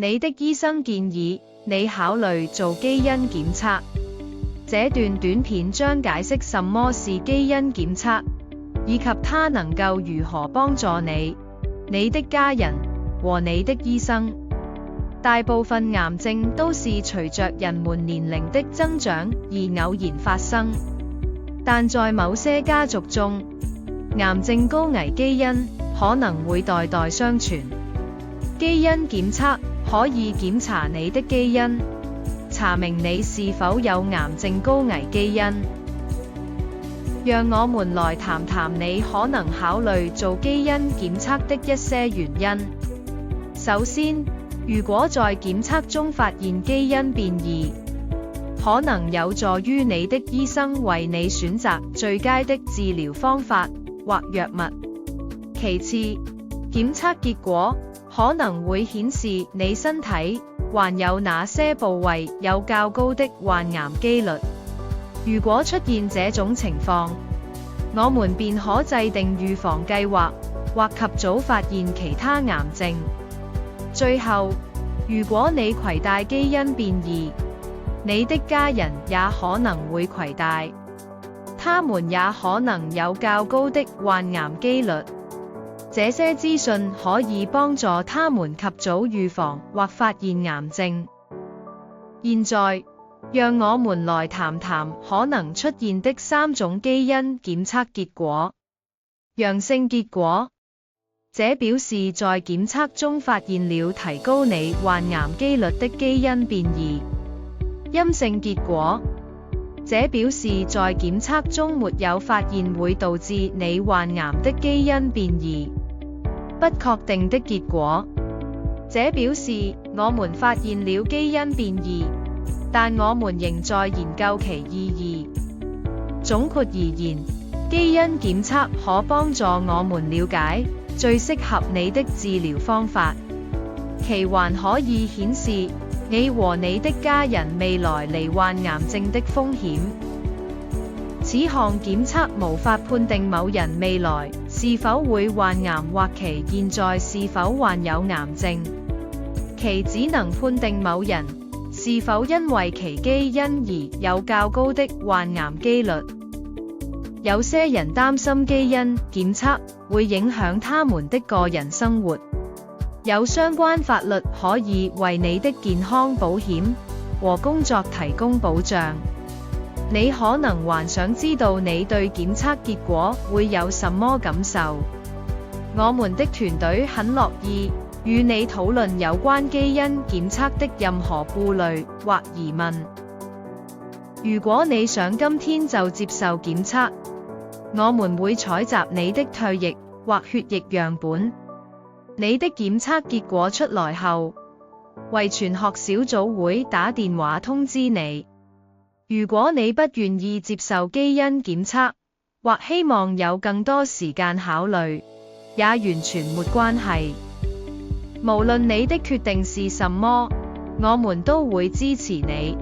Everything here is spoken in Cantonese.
你的醫生建議你考慮做基因檢測。這段短片將解釋什麼是基因檢測，以及它能夠如何幫助你、你的家人和你的醫生。大部分癌症都是隨着人們年齡的增長而偶然發生，但在某些家族中，癌症高危基因可能會代代相傳。基因檢測可以檢查你的基因，查明你是否有癌症高危基因。讓我們來談談你可能考慮做基因檢測的一些原因。首先，如果在檢測中發現基因變異，可能有助於你的醫生為你選擇最佳的治療方法或藥物。其次，檢測結果可能會顯示你身體還有哪些部位有較高的患癌機率。如果出現這種情況，我們便可制定預防計劃，或及早發現其他癌症。最後，如果你攜帶基因變異，你的家人也可能會攜帶，他們也可能有較高的患癌機率。這些資訊可以幫助他們及早預防或發現癌症。現在，讓我們來談談可能出現的3種基因檢測結果。陽性結果，這表示在檢測中發現了提高你患癌機率的基因變異。陰性結果，這表示在檢測中沒有發現會導致你患癌的基因變異。不確定的結果，這表示我們發現了基因變異，但我們仍在研究其意義。總括而言，基因檢測可幫助我們了解最適合你的治療方法，其還可以顯示你和你的家人未來罹患癌症的風險。此項檢測無法判定某人未來是否會患癌或其現在是否患有癌症，其只能判定某人是否因為其基因而有較高的患癌機率。有些人擔心基因檢測會影響他們的個人生活。有相關法律可以為你的健康保險和工作提供保障。你可能還想知道你對檢測結果會有什麼感受。我們的團隊很樂意與你討論有關基因檢測的任何顧慮或疑問。如果你想今天就接受檢測，我們會採集你的唾液或血液樣本。你的檢測結果出來後，遺傳學小組會打電話通知你。如果你不願意接受基因檢測，或希望有更多時間考慮，也完全沒關係。無論你的決定是什麼，我們都會支持你。